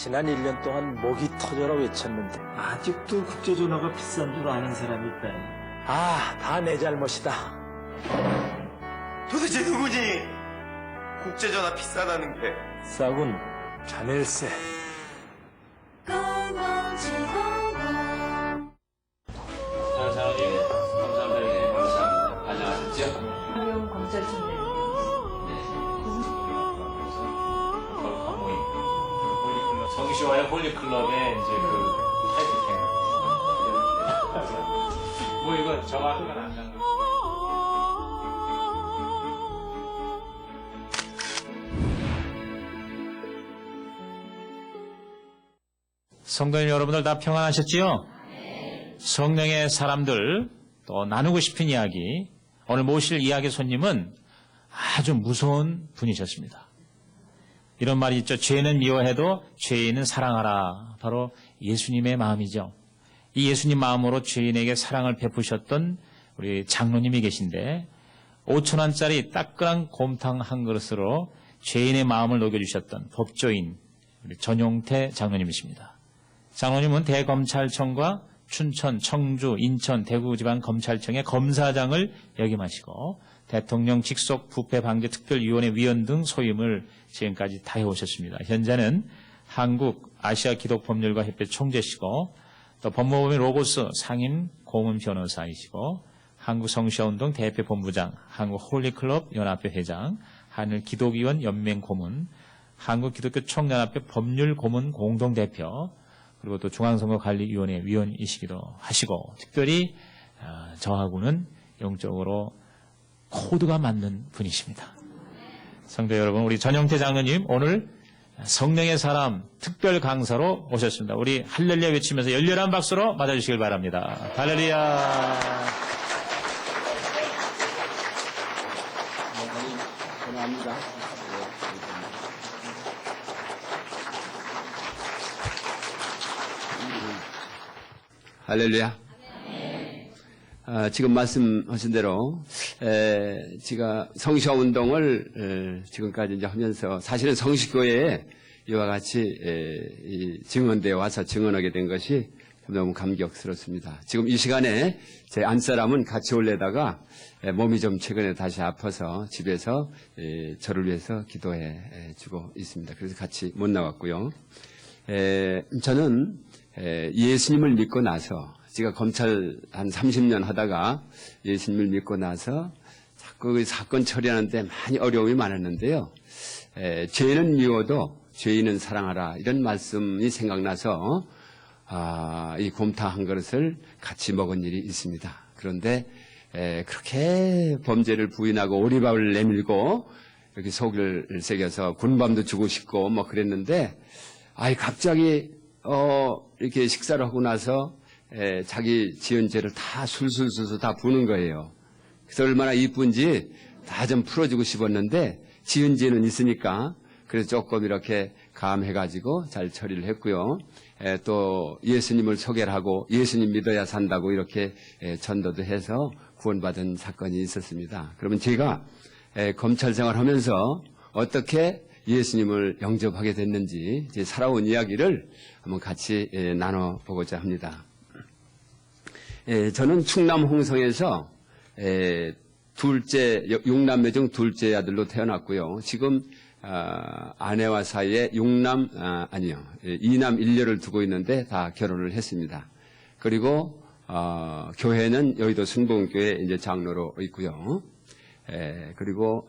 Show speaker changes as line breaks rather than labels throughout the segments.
지난 1년 동안 목이 터져라 외쳤는데
아직도 국제전화가 비싼 줄 아는 사람이 있다니.
아, 다 내 잘못이다.
도대체 누구니? 국제전화 비싸다는 게.
싸군 자넬세.
장사님, 감사합니다. 감사합니다. 안녕하셨죠?
한명 검찰총장.
성시와의 홀리클럽의 이제 그 타이틀. 뭐 이거 저만 하면 안 되는 거. 성도님 여러분들 다 평안하셨지요? 성령의 사람들 또 나누고 싶은 이야기, 오늘 모실 이야기 손님은 아주 무서운 분이셨습니다. 이런 말이 있죠. 죄는 미워해도 죄인은 사랑하라. 바로 예수님의 마음이죠. 이 예수님 마음으로 죄인에게 사랑을 베푸셨던 우리 장로님이 계신데 5,000원짜리 따끈한 곰탕 한 그릇으로 죄인의 마음을 녹여주셨던 법조인 우리 전용태 장로님이십니다. 장로님은 대검찰청과 춘천, 청주, 인천, 대구지방검찰청의 검사장을 역임하시고 대통령 직속 부패방지특별위원회 위원 등 소임을 지금까지 다 해오셨습니다. 현재는 한국아시아기독법률가협회 총재시고 또 법무법인 로고스 상임 고문 변호사이시고 한국성시아운동 대표본부장, 한국홀리클럽 연합회 회장, 한일기독위원 연맹 고문, 한국기독교 총연합회 법률고문 공동대표, 그리고 또 중앙선거관리위원회 위원이시기도 하시고 특별히 저하고는 영적으로 코드가 맞는 분이십니다. 성도 여러분, 우리 전용태 장로님 오늘 성령의 사람 특별 강사로 오셨습니다. 우리 할렐루야 외치면서 열렬한 박수로 맞아주시길 바랍니다. 할렐루야.
전화합니다. 할렐루야. 지금 말씀하신 대로 제가 성시화 운동을 지금까지 이제 하면서 사실은 성시교회에 이와 같이 이 증언대에 와서 증언하게 된 것이 너무 감격스럽습니다. 지금 이 시간에 제 안사람은 같이 올래다가 몸이 좀 최근에 다시 아파서 집에서 저를 위해서 기도해 주고 있습니다. 그래서 같이 못 나왔고요. 저는 예수님을 믿고 나서 제가 검찰 한 30년 하다가 예수님을 믿고 나서 자꾸 그 사건 처리하는데 많이 어려움이 많았는데요. 죄는 미워도 죄인은 사랑하라 이런 말씀이 생각나서 이 곰탕 한 그릇을 같이 먹은 일이 있습니다. 그런데 그렇게 범죄를 부인하고 오리밥을 내밀고 이렇게 속을 새겨서 군밤도 주고 싶고 뭐 그랬는데 갑자기 이렇게 식사를 하고 나서 자기 지은 죄를 다 술술술술 다 부는 거예요. 그래서 얼마나 이쁜지 다 좀 풀어주고 싶었는데 지은 죄는 있으니까 그래서 조금 이렇게 감해가지고 잘 처리를 했고요. 또 예수님을 소개를 하고 예수님 믿어야 산다고 이렇게 전도도 해서 구원받은 사건이 있었습니다. 그러면 제가 검찰 생활하면서 어떻게 예수님을 영접하게 됐는지 제 살아온 이야기를 한번 같이 나눠보고자 합니다. 저는 충남 홍성에서 육남매 중 둘째 아들로 태어났고요. 지금 아내와 사이에 이남 1녀를 두고 있는데 다 결혼을 했습니다. 그리고 교회는 여의도 순복음교회 이제 장로로 있고요. 그리고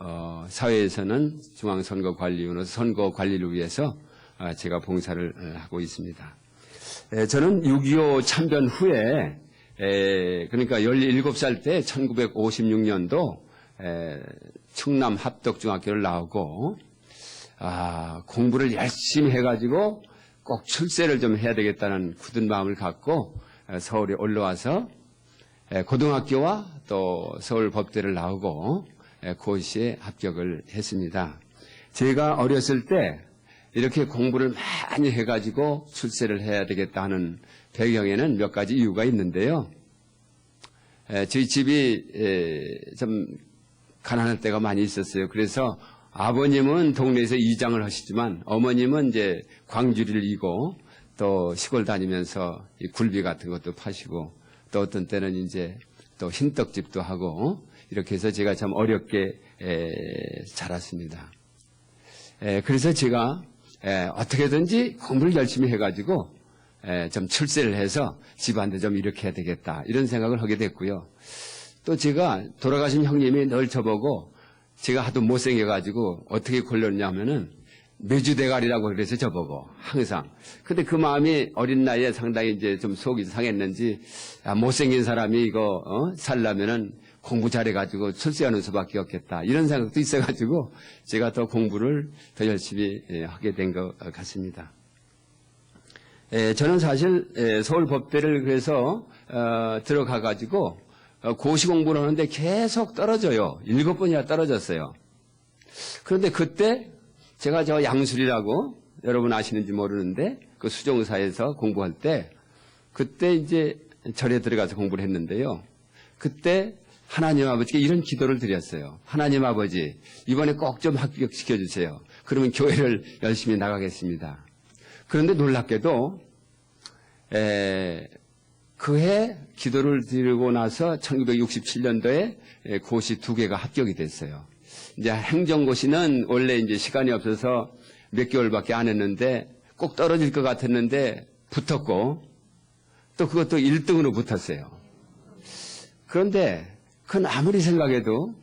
사회에서는 중앙선거관리위원으로서 선거관리를 위해서 제가 봉사를 하고 있습니다. 저는 6.25 참변 후에 그러니까 17살 때 1956년도 충남 합덕중학교를 나오고 공부를 열심히 해가지고 꼭 출세를 좀 해야 되겠다는 굳은 마음을 갖고 서울에 올라와서 고등학교와 또 서울법대를 나오고 고시에 합격을 했습니다. 제가 어렸을 때 이렇게 공부를 많이 해가지고 출세를 해야 되겠다 하는 배경에는 몇 가지 이유가 있는데요. 저희 집이 좀 가난할 때가 많이 있었어요. 그래서 아버님은 동네에서 이장을 하시지만 어머님은 이제 광주리를 이고 또 시골 다니면서 이 굴비 같은 것도 파시고 또 어떤 때는 이제 또 흰떡집도 하고 이렇게 해서 제가 참 어렵게 자랐습니다. 그래서 제가 어떻게든지 공부를 열심히 해가지고 좀 출세를 해서 집안도 좀 이렇게 해야 되겠다 이런 생각을 하게 됐고요. 또 제가 돌아가신 형님이 늘 저보고 제가 하도 못생겨가지고 어떻게 골랐냐면은 매주대가리라고 그래서 저보고 항상. 근데 그 마음이 어린 나이에 상당히 이제 좀 속이 상했는지 못생긴 사람이 이거 살려면은 공부 잘해가지고 출세하는 수밖에 없겠다 이런 생각도 있어가지고 제가 더 공부를 더 열심히 하게 된 것 같습니다. 저는 사실 서울법대를 그래서 들어가가지고 고시 공부를 하는데 계속 떨어져요. 7번이나 떨어졌어요. 그런데 그때 제가 저 양술이라고 여러분 아시는지 모르는데 그 수종사에서 공부할 때 그때 이제 절에 들어가서 공부를 했는데요. 그때 하나님 아버지께 이런 기도를 드렸어요. 하나님 아버지 이번에 꼭 좀 합격시켜 주세요. 그러면 교회를 열심히 나가겠습니다. 그런데 놀랍게도 그해 기도를 드리고 나서 1967년도에 고시 2개가 합격이 됐어요. 이제 행정고시는 원래 이제 시간이 없어서 몇 개월밖에 안 했는데 꼭 떨어질 것 같았는데 붙었고 또 그것도 1등으로 붙었어요. 그런데 그건 아무리 생각해도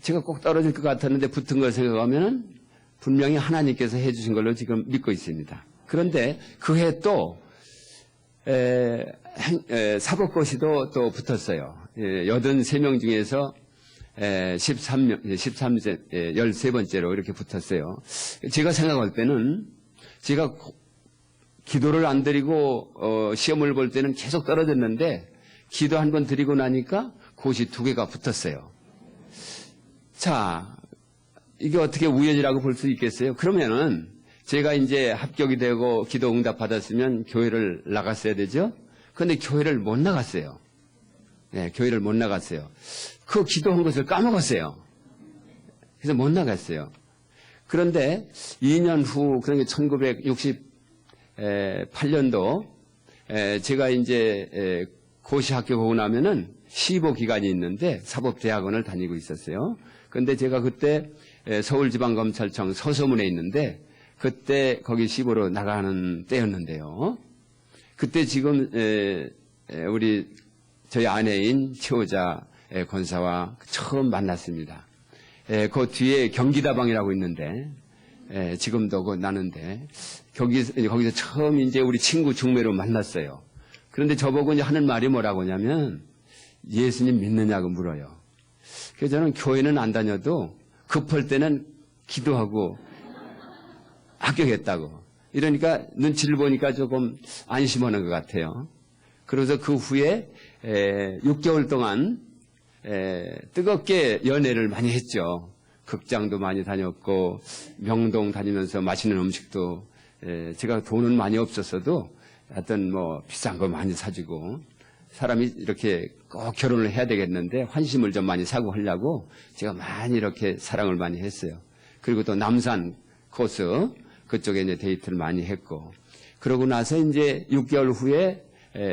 제가 꼭 떨어질 것 같았는데 붙은 걸 생각하면은 분명히 하나님께서 해주신 걸로 지금 믿고 있습니다. 그런데 그해 또 사법고시도 또 붙었어요. 83명 중에서 13번째로 이렇게 붙었어요. 제가 생각할 때는 제가 기도를 안 드리고 시험을 볼 때는 계속 떨어졌는데 기도 한 번 드리고 나니까 고시 2개가 붙었어요. 자, 이게 어떻게 우연이라고 볼 수 있겠어요? 그러면은 제가 이제 합격이 되고 기도 응답 받았으면 교회를 나갔어야 되죠? 그런데 교회를 못 나갔어요. 네, 교회를 못 나갔어요. 그 기도한 것을 까먹었어요. 그래서 못 나갔어요. 그런데 2년 후, 그러니까 1968년도 제가 이제 고시 합격하고 나면은 시보 기간이 있는데 사법대학원을 다니고 있었어요. 그런데 제가 그때 서울지방검찰청 서소문에 있는데 그때 거기 시보로 나가는 때였는데요. 그때 지금 우리 저희 아내인 최호자 권사와 처음 만났습니다. 그 뒤에 경기다방이라고 있는데 지금도 그 나는데 거기서 처음 이제 우리 친구 중매로 만났어요. 그런데 저보고 이제 하는 말이 뭐라고 하냐면 예수님 믿느냐고 물어요. 그래서 저는 교회는 안 다녀도 급할 때는 기도하고 합격했다고. 이러니까 눈치를 보니까 조금 안심하는 것 같아요. 그래서 그 후에 6개월 동안 뜨겁게 연애를 많이 했죠. 극장도 많이 다녔고 명동 다니면서 맛있는 음식도 제가 돈은 많이 없었어도 하여튼 뭐 비싼 거 많이 사주고 사람이 이렇게 꼭 결혼을 해야 되겠는데 환심을 좀 많이 사고 하려고 제가 많이 이렇게 사랑을 많이 했어요. 그리고 또 남산 코스 그쪽에 이제 데이트를 많이 했고 그러고 나서 이제 6개월 후에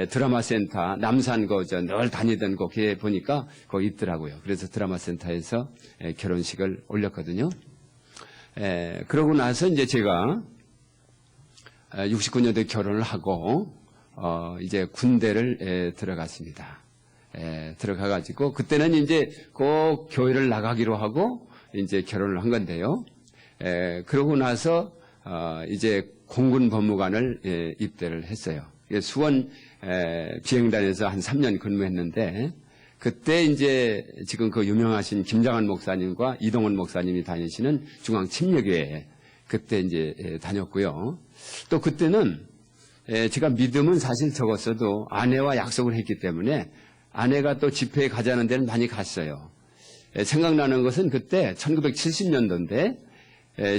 드라마 센터 남산 늘 다니던 거기에 보니까 거기 있더라고요. 그래서 드라마 센터에서 결혼식을 올렸거든요. 그러고 나서 이제 제가 69년도에 결혼을 하고 이제 군대를 들어갔습니다. 들어가가지고 그때는 이제 꼭 교회를 나가기로 하고 이제 결혼을 한 건데요. 그러고 나서 이제 공군 법무관을 입대를 했어요. 수원 비행단에서 한 3년 근무했는데 그때 이제 지금 그 유명하신 김장한 목사님과 이동원 목사님이 다니시는 중앙침례교회에 그때 이제 다녔고요. 또 그때는 제가 믿음은 사실 적었어도 아내와 약속을 했기 때문에 아내가 또 집회에 가자는 데는 많이 갔어요. 생각나는 것은 그때 1970년도인데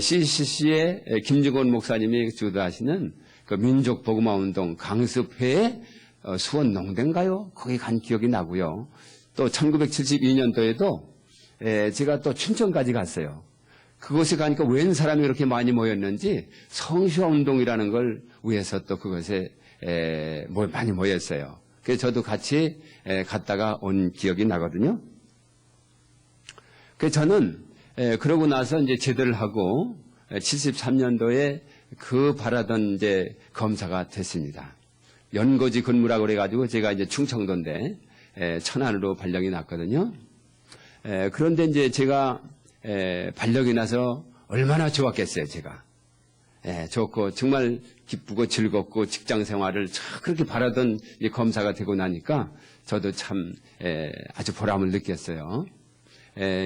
CCC의 김중건 목사님이 주도하시는 그 민족복음화운동 강습회에 수원 농대인가요? 거기 간 기억이 나고요. 또 1972년도에도 제가 또 춘천까지 갔어요. 그곳에 가니까 웬 사람이 그렇게 많이 모였는지 성시화운동이라는 걸 위해서 또 그것에 많이 모였어요. 그래서 저도 같이 갔다가 온 기억이 나거든요. 그래서 저는 그러고 나서 이제 제대를 하고 73년도에 그 바라던 이제 검사가 됐습니다. 연고지 근무라고 그래가지고 제가 이제 충청도인데 천안으로 발령이 났거든요. 그런데 이제 제가 발령이 나서 얼마나 좋았겠어요, 제가. 좋고 정말 기쁘고 즐겁고 직장 생활을 참 그렇게 바라던 이 검사가 되고 나니까 저도 참 아주 보람을 느꼈어요.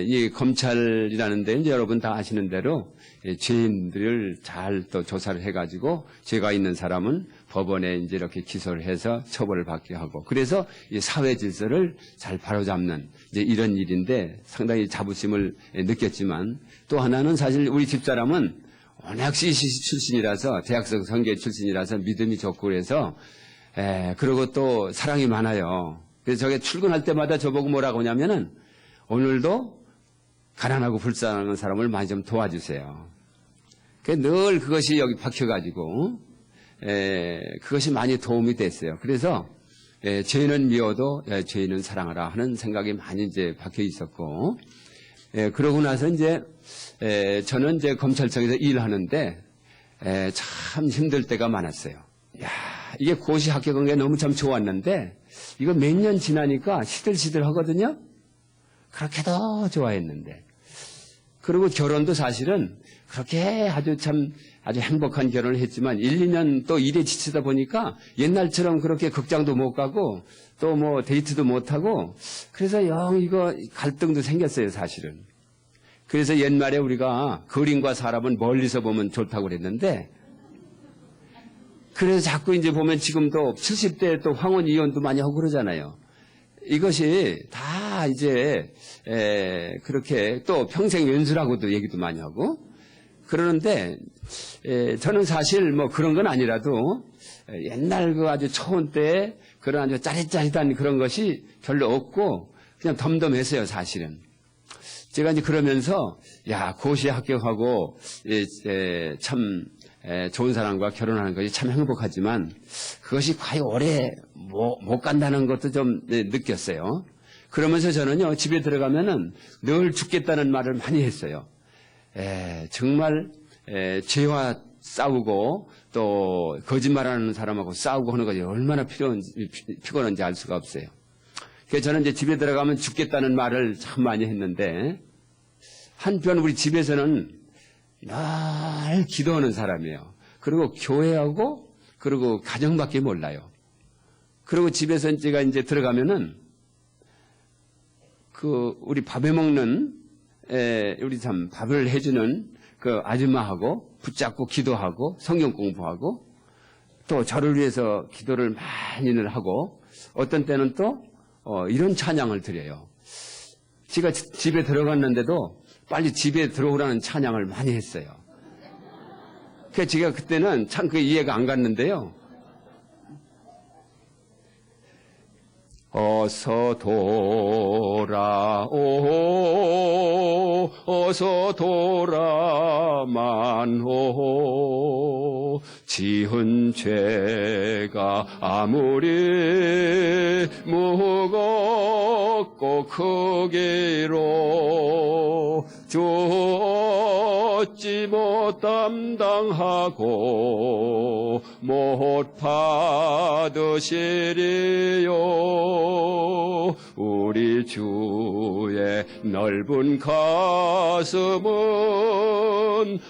이 검찰이라는 데는 여러분 다 아시는 대로 죄인들을 잘 또 조사를 해가지고 죄가 있는 사람은 법원에 이제 이렇게 기소를 해서 처벌을 받게 하고 그래서 이 사회 질서를 잘 바로잡는 이제 이런 일인데 상당히 자부심을 느꼈지만 또 하나는 사실 우리 집사람은 워낙 CCC 출신이라서 대학생 선교 출신이라서 믿음이 좋고 그래서 그리고 또 사랑이 많아요. 그래서 저게 출근할 때마다 저보고 뭐라고 하냐면은 오늘도 가난하고 불쌍한 사람을 많이 좀 도와주세요. 늘 그것이 여기 박혀가지고 그것이 많이 도움이 됐어요. 그래서 죄인은 미워도 죄인은 사랑하라 하는 생각이 많이 이제 박혀 있었고 그러고 나서 이제 저는 이제 검찰청에서 일하는데 참 힘들 때가 많았어요. 야, 이게 고시 합격한 게 너무 참 좋았는데 이거 몇 년 지나니까 시들시들 하거든요. 그렇게도 좋아했는데. 그리고 결혼도 사실은 그렇게 아주 행복한 결혼을 했지만 1, 2년 또 일에 지치다 보니까 옛날처럼 그렇게 극장도 못 가고 또 뭐 데이트도 못 하고 그래서 영 이거 갈등도 생겼어요, 사실은. 그래서 옛말에 우리가 그림과 사람은 멀리서 보면 좋다고 그랬는데 그래서 자꾸 이제 보면 지금도 70대 또 황혼 이혼도 많이 하고 그러잖아요. 이것이 다 이제 그렇게 또 평생 연수라고도 얘기도 많이 하고 그러는데 저는 사실 뭐 그런 건 아니라도 옛날 그 아주 초원 때 그런 아주 짜릿짜릿한 그런 것이 별로 없고 그냥 덤덤했어요, 사실은. 제가 이제 그러면서 야, 고시에 합격하고 참 좋은 사람과 결혼하는 것이 참 행복하지만 그것이 과연 오래 못 간다는 것도 좀 느꼈어요. 그러면서 저는요, 집에 들어가면은 늘 죽겠다는 말을 많이 했어요. 정말 죄와 싸우고 또 거짓말하는 사람하고 싸우고 하는 것이 얼마나 피곤한지 알 수가 없어요. 그래서 저는 이제 집에 들어가면 죽겠다는 말을 참 많이 했는데 한편 우리 집에서는 늘 기도하는 사람이에요. 그리고 교회하고 그리고 가정밖에 몰라요. 그리고 집에서 제가 이제 들어가면은 그 우리 밥해 먹는 우리 참 밥을 해주는 그 아줌마하고 붙잡고 기도하고 성경 공부하고 또 저를 위해서 기도를 많이들 하고 어떤 때는 또 이런 찬양을 드려요. 제가 집에 들어갔는데도 빨리 집에 들어오라는 찬양을 많이 했어요. 그래서 제가 그때는 참 그게 이해가 안 갔는데요. 어서 돌아오, 어서 돌아만오. 지은 죄가 아무리 무겁고 크기로 주 어찌 못 담당하고 못 받으시리요. 우리 주의 넓은 가슴은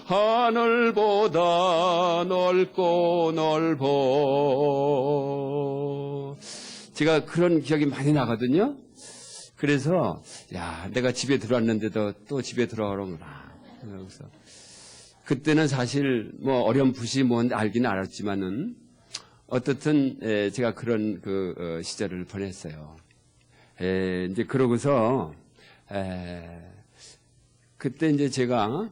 하늘보다 넓고 넓어. 제가 그런 기억이 많이 나거든요. 그래서 야, 내가 집에 들어왔는데도 또 집에 들어오는구나. 그래서 그때는 사실 뭐 어렴풋이 뭔지 알기는 알았지만은 어떻든 제가 그런 그 시절을 보냈어요. 이제 그러고서 그때 이제 제가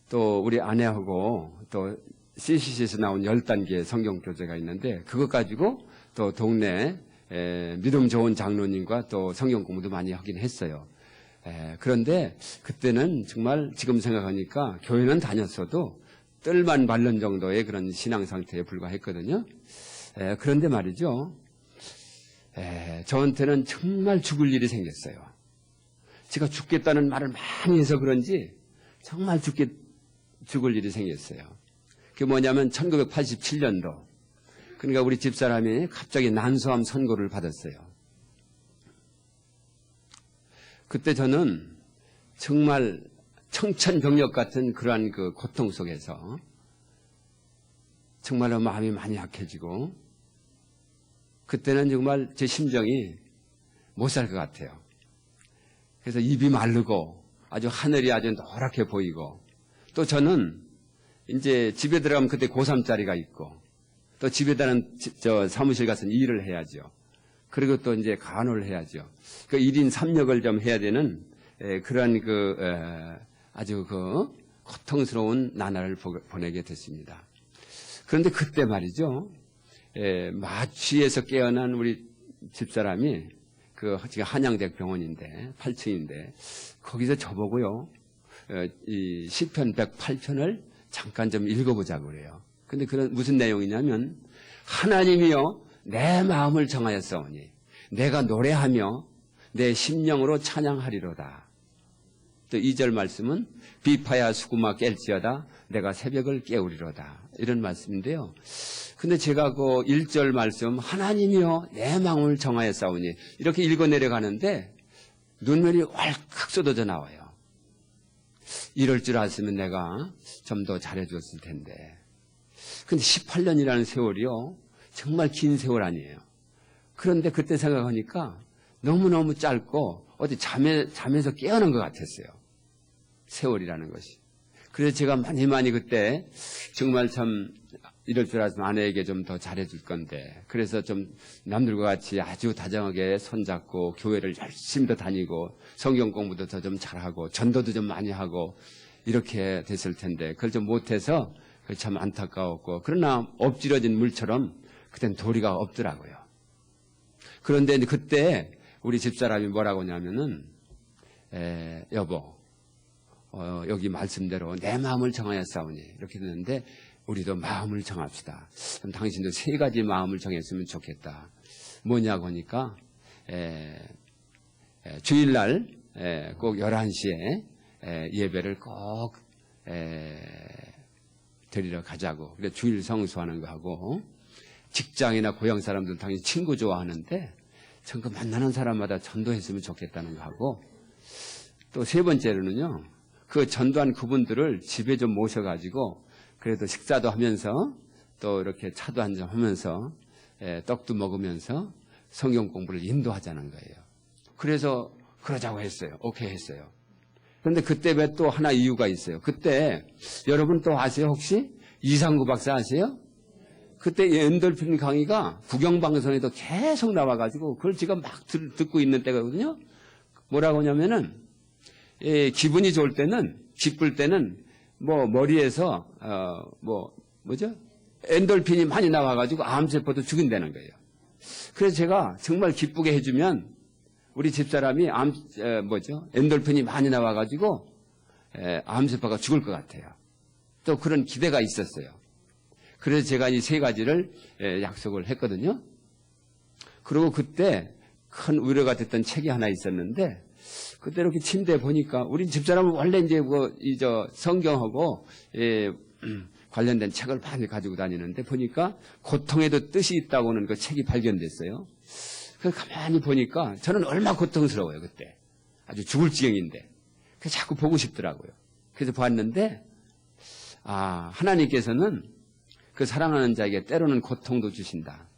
또 우리 아내하고 또 CCC에서 나온 10단계 성경 교재가 있는데 그것 가지고 또 동네 믿음 좋은 장로님과 또 성경 공부도 많이 하긴 했어요. 그런데 그때는 정말 지금 생각하니까 교회는 다녔어도 뜰만 바른 정도의 그런 신앙 상태에 불과했거든요. 그런데 말이죠. 저한테는 정말 죽을 일이 생겼어요. 제가 죽겠다는 말을 많이 해서 그런지 정말 죽을 일이 생겼어요. 그게 뭐냐면 1987년도. 그러니까 우리 집사람이 갑자기 난소암 선고를 받았어요. 그때 저는 정말 청천벽력 같은 그러한 그 고통 속에서 정말로 마음이 많이 약해지고 그때는 정말 제 심정이 못 살 것 같아요. 그래서 입이 마르고 아주 하늘이 아주 노랗게 보이고 또 저는 이제 집에 들어가면 그때 고3짜리가 있고 또 집에다는 저 사무실 가서 일을 해야죠. 그리고 또 이제 간호를 해야죠. 그 1인 3역을 좀 해야 되는 그런 아주 그 고통스러운 나날을 보내게 됐습니다. 그런데 그때 말이죠. 마취에서 깨어난 우리 집사람이 지금 한양대 병원인데 8층인데 거기서 저보고요. 이 시편 108편을 잠깐 좀 읽어보자고 그래요. 근데 그런 무슨 내용이냐면 하나님이여 내 마음을 정하였사오니 내가 노래하며 내 심령으로 찬양하리로다. 또 2절 말씀은 비파야 수구마 깰지어다 내가 새벽을 깨우리로다. 이런 말씀인데요. 근데 제가 그 1절 말씀 하나님이여 내 마음을 정하였사오니 이렇게 읽어 내려가는데 눈물이 왈칵 쏟아져 나와요. 이럴 줄 알았으면 내가 좀 더 잘해줬을 텐데. 근데 18년이라는 세월이요. 정말 긴 세월 아니에요. 그런데 그때 생각하니까 너무너무 짧고 어디 잠에서 깨어난 것 같았어요. 세월이라는 것이. 그래서 제가 많이 그때 정말 참 이럴 줄 알았으면 아내에게 좀 더 잘해줄 건데 그래서 좀 남들과 같이 아주 다정하게 손잡고 교회를 열심히 더 다니고 성경 공부도 더 좀 잘하고 전도도 좀 많이 하고 이렇게 됐을 텐데 그걸 좀 못해서 참 안타까웠고 그러나 엎질러진 물처럼 그땐 도리가 없더라고요. 그런데 그때 우리 집사람이 뭐라고 하냐면은 여보 여기 말씀대로 내 마음을 정하였사오니 이렇게 되는데 우리도 마음을 정합시다. 그럼 당신도 3가지 마음을 정했으면 좋겠다. 뭐냐고 하니까 주일날 꼭 11시에 예배를 꼭 드리러 가자고. 그래 주일 성수하는 거 하고 직장이나 고향 사람들 당연히 친구 좋아하는데 전 그 만나는 사람마다 전도했으면 좋겠다는 거 하고 또 3번째로는요. 그 전도한 그분들을 집에 좀 모셔가지고 그래도 식사도 하면서 또 이렇게 차도 한잔 하면서 떡도 먹으면서 성경 공부를 인도하자는 거예요. 그래서 그러자고 했어요. 오케이 했어요. 그런데 그때 왜 또 하나 이유가 있어요. 그때 여러분 또 아세요 혹시? 이상구 박사 아세요? 그때 엔돌핀 강의가 국영방송에도 계속 나와가지고 그걸 제가 막 듣고 있는 때거든요. 뭐라고 하냐면은 기분이 좋을 때는 기쁠 때는 뭐 머리에서 뭐죠? 엔돌핀이 많이 나와가지고 암세포도 죽인다는 거예요. 그래서 제가 정말 기쁘게 해주면 우리 집사람이 엔돌핀이 많이 나와가지고 암세포가 죽을 것 같아요. 또 그런 기대가 있었어요. 그래서 제가 이 3가지를 약속을 했거든요. 그리고 그때 큰 위로가 됐던 책이 하나 있었는데 그때 이렇게 침대에 보니까 우리 집사람은 원래 이제 성경하고 관련된 책을 많이 가지고 다니는데 보니까 고통에도 뜻이 있다고는 그 책이 발견됐어요. 그래서 가만히 보니까 저는 얼마나 고통스러워요 그때. 아주 죽을 지경인데. 그래서 자꾸 보고 싶더라고요. 그래서 봤는데 하나님께서는 그 사랑하는 자에게 때로는 고통도 주신다.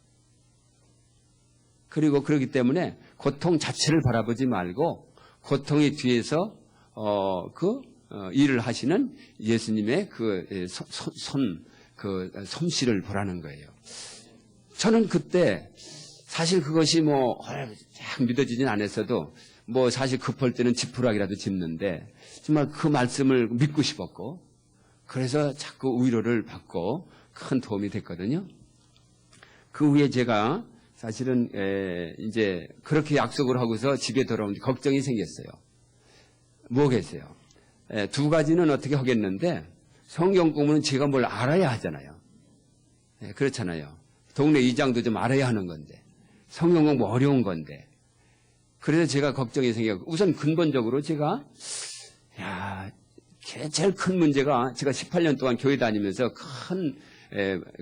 그리고 그렇기 때문에 고통 자체를 바라보지 말고 고통의 뒤에서 일을 하시는 예수님의 솜씨를 보라는 거예요. 저는 그때 사실 그것이 쫙 믿어지진 않았어도 사실 급할 때는 지푸라기라도 짚는데 정말 그 말씀을 믿고 싶었고 그래서 자꾸 위로를 받고 큰 도움이 됐거든요. 그 후에 제가 사실은 이제 그렇게 약속을 하고서 집에 돌아오는데 걱정이 생겼어요. 뭐겠어요? 두 가지는 어떻게 하겠는데 성경 공부는 제가 뭘 알아야 하잖아요. 그렇잖아요. 동네 이장도 좀 알아야 하는 건데 성경 공부 어려운 건데 그래서 제가 걱정이 생겼고 우선 근본적으로 제가 제일 큰 문제가 제가 18년 동안 교회 다니면서 큰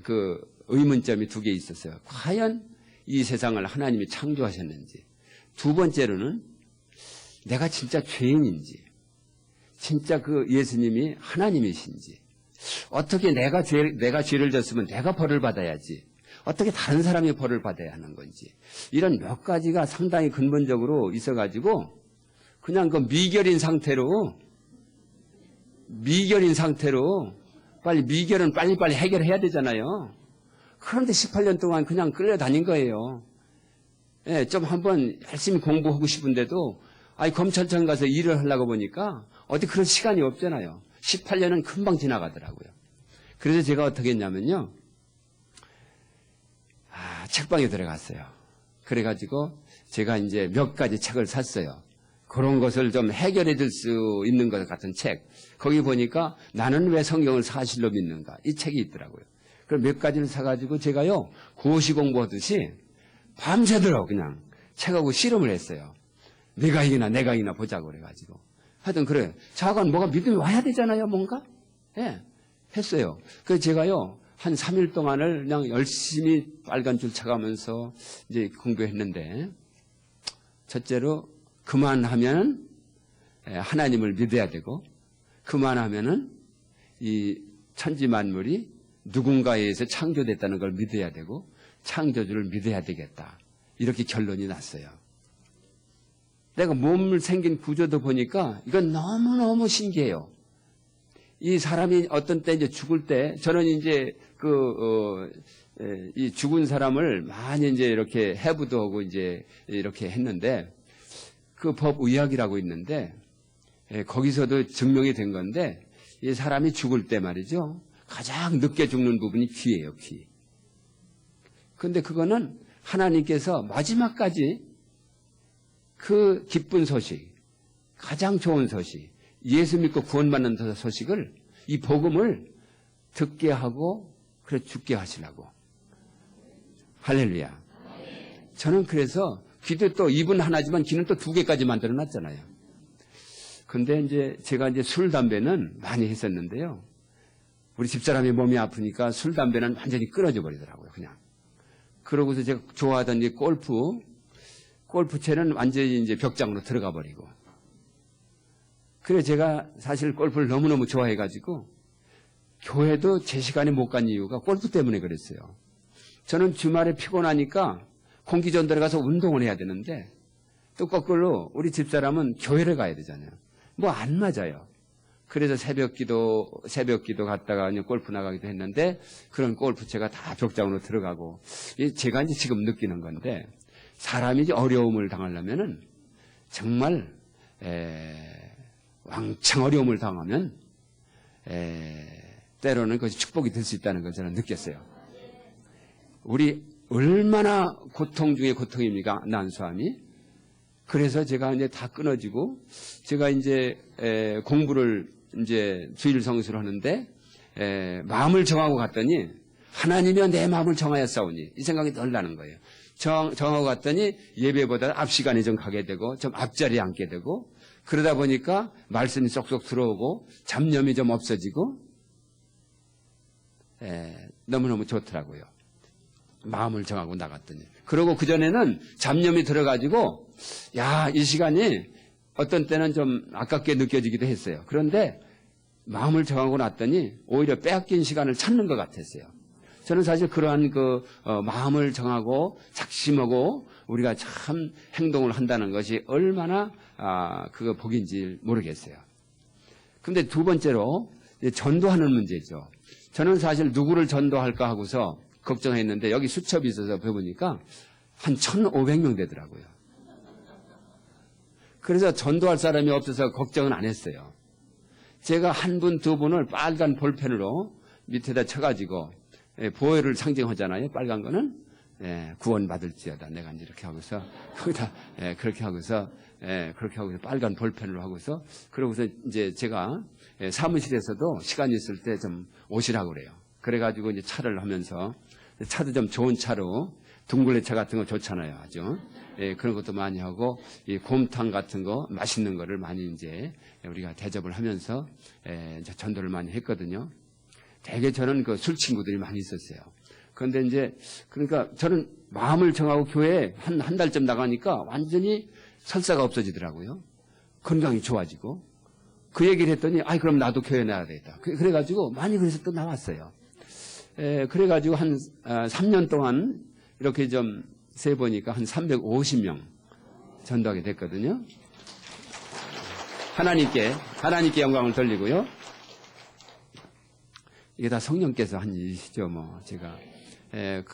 그 의문점이 두 개 있었어요. 과연 이 세상을 하나님이 창조하셨는지, 두 번째로는 내가 진짜 죄인인지, 진짜 그 예수님이 하나님이신지, 어떻게 내가 죄를 졌으면 내가 벌을 받아야지, 어떻게 다른 사람이 벌을 받아야 하는 건지, 이런 몇 가지가 상당히 근본적으로 있어가지고 그냥 그 미결인 상태로 미결은 빨리빨리 해결해야 되잖아요. 그런데 18년 동안 그냥 끌려다닌 거예요. 좀 한번 열심히 공부하고 싶은데도 검찰청 가서 일을 하려고 보니까 어디 그런 시간이 없잖아요. 18년은 금방 지나가더라고요. 그래서 제가 어떻게 했냐면요. 책방에 들어갔어요. 그래가지고 제가 이제 몇 가지 책을 샀어요. 그런 것을 좀 해결해 줄 수 있는 것 같은 책. 거기 보니까 나는 왜 성경을 사실로 믿는가. 이 책이 있더라고요. 그럼 몇 가지를 사가지고 제가요, 고시 공부하듯이 밤새도록 그냥 책하고 씨름을 했어요. 내가 이기나 보자고 그래가지고. 하여튼 그래요. 자관 뭐가 믿음이 와야 되잖아요, 뭔가? 했어요. 그래서 제가요, 한 3일 동안을 그냥 열심히 빨간 줄 쳐가면서 이제 공부했는데, 첫째로 그만하면 하나님을 믿어야 되고, 그만하면은 이 천지 만물이 누군가에 의해서 창조됐다는 걸 믿어야 되고, 창조주를 믿어야 되겠다. 이렇게 결론이 났어요. 내가 몸을 생긴 구조도 보니까 이건 너무너무 신기해요. 이 사람이 어떤 때 이제 죽을 때, 저는 이제 이 죽은 사람을 많이 이제 이렇게 해부도 하고 이제 이렇게 했는데, 그 법의학이라고 있는데 거기서도 증명이 된 건데 이 사람이 죽을 때 말이죠. 가장 늦게 죽는 부분이 귀예요, 귀. 그런데 그거는 하나님께서 마지막까지 그 기쁜 소식, 가장 좋은 소식, 예수 믿고 구원받는 소식을, 이 복음을 듣게 하고 그래 죽게 하시라고. 할렐루야. 저는 그래서 귀도 또 입은 하나지만 귀는 또 2개까지 만들어 놨잖아요. 근데 이제 제가 이제 술, 담배는 많이 했었는데요. 우리 집사람이 몸이 아프니까 술, 담배는 완전히 끊어져 버리더라고요, 그냥. 그러고서 제가 좋아하던 이 골프채는 완전히 이제 벽장으로 들어가 버리고. 그래 제가 사실 골프를 너무너무 좋아해가지고 교회도 제 시간에 못 간 이유가 골프 때문에 그랬어요. 저는 주말에 피곤하니까 공기전 들어가서 운동을 해야 되는데 또 거꾸로 우리 집사람은 교회를 가야 되잖아요. 뭐 안 맞아요. 그래서 새벽기도 갔다가 골프 나가기도 했는데 그런 골프채가 다 벽장으로 들어가고 제가 이제 지금 느끼는 건데 사람이 이제 어려움을 당하려면은 정말 왕창 어려움을 당하면 때로는 그것이 축복이 될 수 있다는 걸 저는 느꼈어요. 우리 얼마나 고통 중에 고통입니까? 난수함이. 그래서 제가 이제 다 끊어지고 제가 이제 공부를 이제 주일 성수를 하는데 마음을 정하고 갔더니 하나님이여 내 마음을 정하였사오니 이 생각이 늘 나는 거예요. 정하고 갔더니 예배보다 앞 시간에 좀 가게 되고 좀 앞자리에 앉게 되고 그러다 보니까 말씀이 쏙쏙 들어오고 잡념이 좀 없어지고 너무너무 좋더라고요. 마음을 정하고 나갔더니. 그러고 그전에는 잡념이 들어가지고 이 시간이 어떤 때는 좀 아깝게 느껴지기도 했어요. 그런데 마음을 정하고 났더니 오히려 빼앗긴 시간을 찾는 것 같았어요. 저는 사실 그러한 마음을 정하고 작심하고 우리가 참 행동을 한다는 것이 얼마나 그거 복인지 모르겠어요. 근데 두 번째로 전도하는 문제죠. 저는 사실 누구를 전도할까 하고서 걱정했는데 여기 수첩이 있어서 배우니까 한 1,500명 되더라고요. 그래서 전도할 사람이 없어서 걱정은 안 했어요. 제가 한 분, 두 분을 빨간 볼펜으로 밑에다 쳐가지고 보혈을 상징하잖아요. 빨간 거는. 구원받을지어다. 내가 이제 이렇게 하고서, 거기다, 그렇게 하고서, 빨간 볼펜으로 하고서, 그러고서 이제 제가 사무실에서도 시간이 있을 때 좀 오시라고 그래요. 그래가지고 이제 차를 하면서, 차도 좀 좋은 차로, 둥글레차 같은 거 좋잖아요. 아주. 그런 것도 많이 하고, 이 곰탕 같은 거, 맛있는 거를 많이 이제 우리가 대접을 하면서, 이제 전도를 많이 했거든요. 되게 저는 그 술 친구들이 많이 있었어요. 그런데 이제, 그러니까 저는 마음을 정하고 교회에 한 달쯤 나가니까 완전히 설사가 없어지더라고요. 건강이 좋아지고. 그 얘기를 했더니, 아이, 그럼 나도 교회에 나가야 되겠다. 그래가지고 많이 그래서 또 나왔어요. 그래가지고 한 3년 동안 이렇게 좀 세보니까 한 350명 전도하게 됐거든요. 하나님께 영광을 돌리고요. 이게 다 성령께서 한 일이시죠, 뭐, 제가.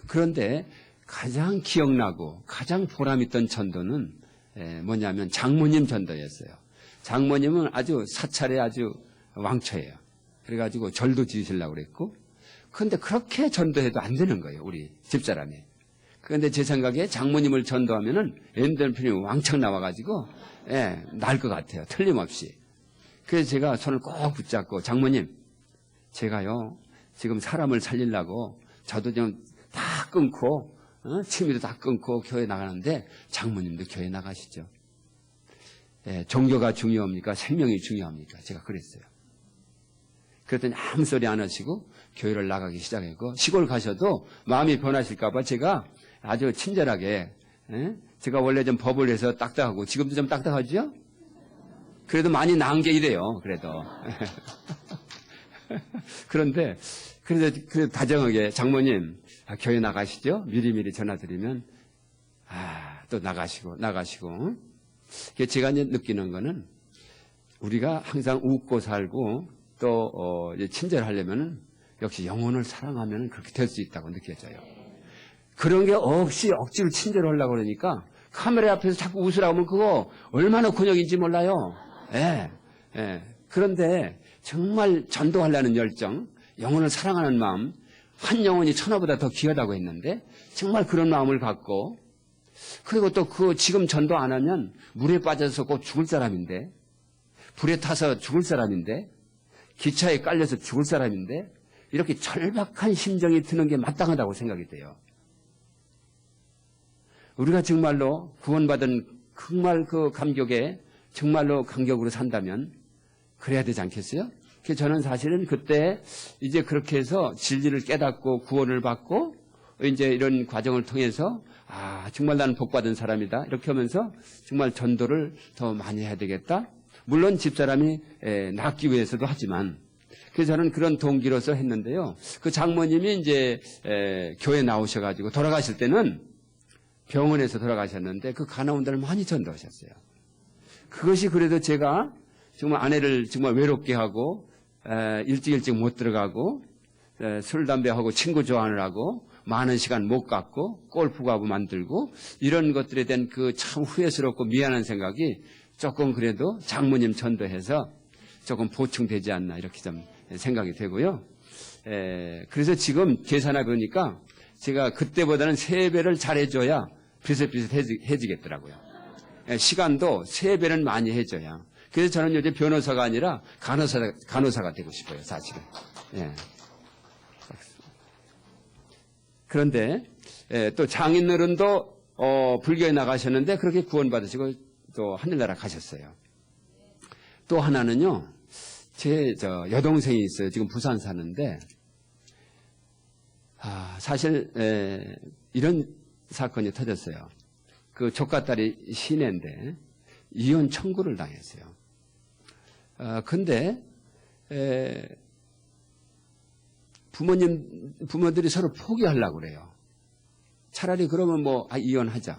그런데 가장 기억나고 가장 보람있던 전도는 뭐냐면 장모님 전도였어요. 장모님은 아주 사찰에 아주 왕처예요. 그래가지고 절도 지으시려고 그랬고, 그런데 그렇게 전도해도 안 되는 거예요, 우리 집사람이. 그런데 제 생각에 장모님을 전도하면은 엔돌핀이 왕창 나와가지고, 날 것 같아요. 틀림없이. 그래서 제가 손을 꼭 붙잡고, 장모님, 제가요, 지금 사람을 살리려고 저도 좀 다 끊고, 취미도 다 끊고 교회 나가는데 장모님도 교회 나가시죠. 종교가 중요합니까? 생명이 중요합니까? 제가 그랬어요. 그랬더니 아무 소리 안 하시고 교회를 나가기 시작했고, 시골 가셔도 마음이 변하실까봐 제가 아주 친절하게, 제가 원래 좀 법을 해서 딱딱하고, 지금도 좀 딱딱하죠? 그래도 많이 나은 게 이래요, 그래도. 그런데, 그래서 다정하게, 장모님, 교회 나가시죠? 미리미리 전화드리면, 또 나가시고. 제가 이제 느끼는 거는, 우리가 항상 웃고 살고, 또, 친절하려면은, 역시 영혼을 사랑하면 그렇게 될 수 있다고 느껴져요. 그런 게 없이 억지로 친절하려고 그러니까, 카메라 앞에서 자꾸 웃으라고 하면 그거 얼마나 곤욕인지 몰라요. 그런데, 정말 전도하려는 열정, 영혼을 사랑하는 마음, 한 영혼이 천하보다 더 귀하다고 했는데 정말 그런 마음을 갖고, 그리고 또 그 지금 전도 안 하면 물에 빠져서 곧 죽을 사람인데, 불에 타서 죽을 사람인데, 기차에 깔려서 죽을 사람인데, 이렇게 절박한 심정이 드는 게 마땅하다고 생각이 돼요. 우리가 정말로 구원받은 정말 그 감격에 정말로 감격으로 산다면 그래야 되지 않겠어요? 그래서 저는 사실은 그때 이제 그렇게 해서 진리를 깨닫고 구원을 받고 이제 이런 과정을 통해서 정말 나는 복받은 사람이다. 이렇게 하면서 정말 전도를 더 많이 해야 되겠다. 물론 집사람이 낳기 위해서도 하지만, 그래서 저는 그런 동기로서 했는데요. 그 장모님이 이제 교회 나오셔가지고 돌아가실 때는 병원에서 돌아가셨는데 그 가나운데를 많이 전도하셨어요. 그것이 그래도 제가 정말 아내를 정말 외롭게 하고 일찍 못 들어가고 술 담배하고 친구 좋아하느라고 많은 시간 못 갖고 골프 가고 만들고 이런 것들에 대한 그 참 후회스럽고 미안한 생각이 조금 그래도 장모님 전도해서 조금 보충되지 않나 이렇게 좀 생각이 되고요. 그래서 지금 계산해 보니까 제가 그때보다는 3배를 잘해줘야 비슷비슷해지겠더라고요. 시간도 3배는 많이 해줘야. 그래서 저는 요즘 변호사가 아니라 간호사가 되고 싶어요, 사실은. 그런데 또 장인어른도 불교에 나가셨는데 그렇게 구원받으시고 또 하늘나라 가셨어요. 또 하나는요, 제 여동생이 있어요. 지금 부산 사는데 사실 이런 사건이 터졌어요. 그 조카딸이 시내인데 이혼 청구를 당했어요. 근데 부모들이 서로 포기하려고 그래요. 차라리 그러면 이혼하자.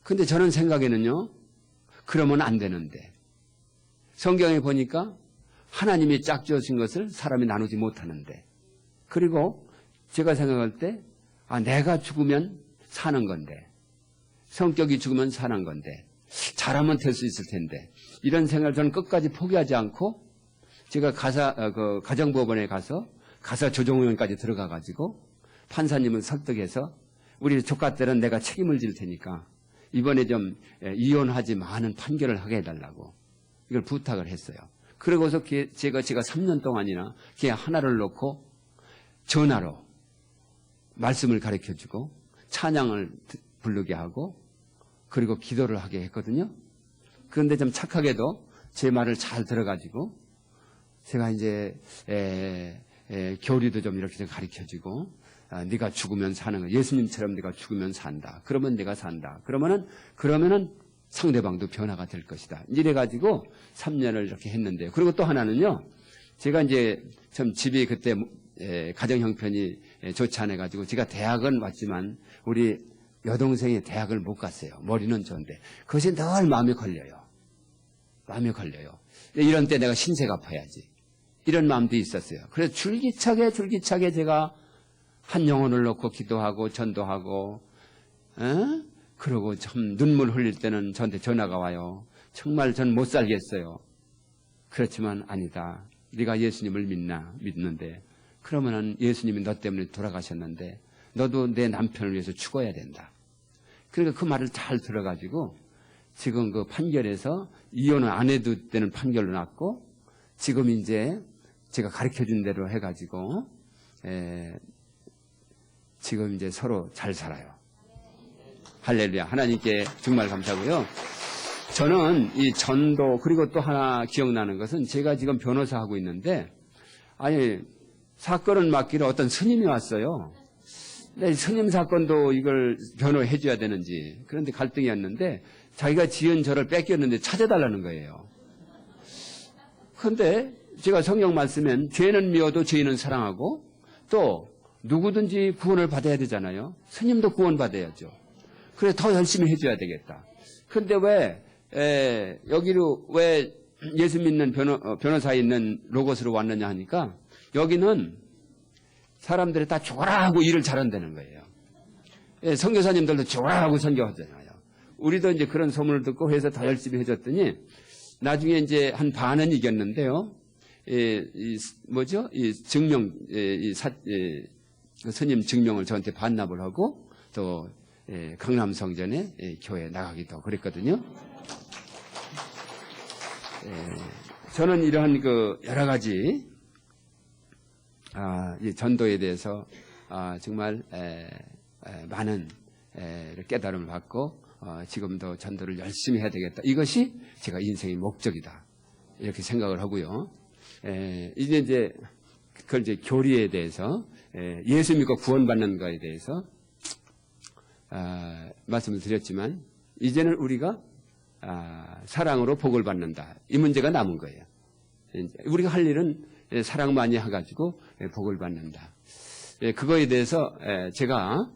근데 저는 생각에는요, 그러면 안 되는데. 성경에 보니까 하나님이 짝지어진 것을 사람이 나누지 못하는데. 그리고 제가 생각할 때, 내가 죽으면 사는 건데. 성격이 죽으면 사는 건데. 잘하면 될 수 있을 텐데. 이런 생각을 저는 끝까지 포기하지 않고, 제가 가정법원에 가서 가사 조정위원까지 들어가가지고 판사님을 설득해서 우리 조카들은 내가 책임을 질 테니까 이번에 좀 이혼하지 마는 판결을 하게 해달라고 이걸 부탁을 했어요. 그러고서 제가 3년 동안이나 걔 하나를 놓고 전화로 말씀을 가르쳐주고 찬양을 부르게 하고 그리고 기도를 하게 했거든요. 그런데 좀 착하게도 제 말을 잘 들어가지고 제가 이제 교리도 좀 이렇게 좀 가르쳐주고 네가 죽으면 사는 거 예수님처럼 네가 죽으면 산다. 그러면 내가 산다. 그러면은 상대방도 변화가 될 것이다. 이래가지고 3년을 이렇게 했는데요. 그리고 또 하나는요. 제가 이제 참 집이 그때 가정 형편이 좋지 않아가지고 제가 대학은 왔지만 우리 여동생이 대학을 못 갔어요. 머리는 좋은데 그것이 늘 마음에 걸려요. 마음에 걸려요. 이런 때 내가 신세 갚아야지. 이런 마음도 있었어요. 그래서 줄기차게 제가 한 영혼을 놓고 기도하고 전도하고 그러고 참 눈물 흘릴 때는 저한테 전화가 와요. 정말 전 못 살겠어요. 그렇지만 아니다. 네가 예수님을 믿는데 그러면은 예수님이 너 때문에 돌아가셨는데 너도 내 남편을 위해서 죽어야 된다. 그러니까 그 말을 잘 들어가지고 지금 그 판결에서 이혼을 안 해도 되는 판결로 났고 지금 이제 제가 가르쳐준 대로 해가지고 지금 이제 서로 잘 살아요. 할렐루야. 하나님께 정말 감사하고요. 저는 이 전도 그리고 또 하나 기억나는 것은 제가 지금 변호사 하고 있는데 아니 사건을 맡기러 어떤 스님이 왔어요. 근데 스님 사건도 이걸 변호해 줘야 되는지 그런데 갈등이었는데 자기가 지은 저를 뺏겼는데 찾아달라는 거예요. 그런데 제가 성경 말씀엔 죄는 미워도 죄인은 사랑하고 또 누구든지 구원을 받아야 되잖아요. 스님도 구원 받아야죠. 그래 더 열심히 해줘야 되겠다. 그런데 왜 여기로 왜 예수 믿는 변호사에 있는 로고스로 왔느냐 하니까 여기는 사람들이 다 죽어라 하고 일을 잘한다는 거예요. 선교사님들도 죽어라 하고 선교하잖아요. 우리도 이제 그런 소문을 듣고 해서 더 열심히 해줬더니 나중에 이제 한 반은 이겼는데요. 증명, 스님 증명을 저한테 반납을 하고 또 강남성전에 교회에 나가기도 그랬거든요. 저는 이러한 그 여러 가지 이 전도에 대해서 정말 많은 깨달음을 받고 지금도 전도를 열심히 해야 되겠다. 이것이 제가 인생의 목적이다. 이렇게 생각을 하고요. 이제 그걸 이제 교리에 대해서 예수 믿고 구원받는 것에 대해서 말씀을 드렸지만 이제는 우리가 사랑으로 복을 받는다. 이 문제가 남은 거예요. 우리가 할 일은 사랑 많이 해가지고 복을 받는다. 그거에 대해서 제가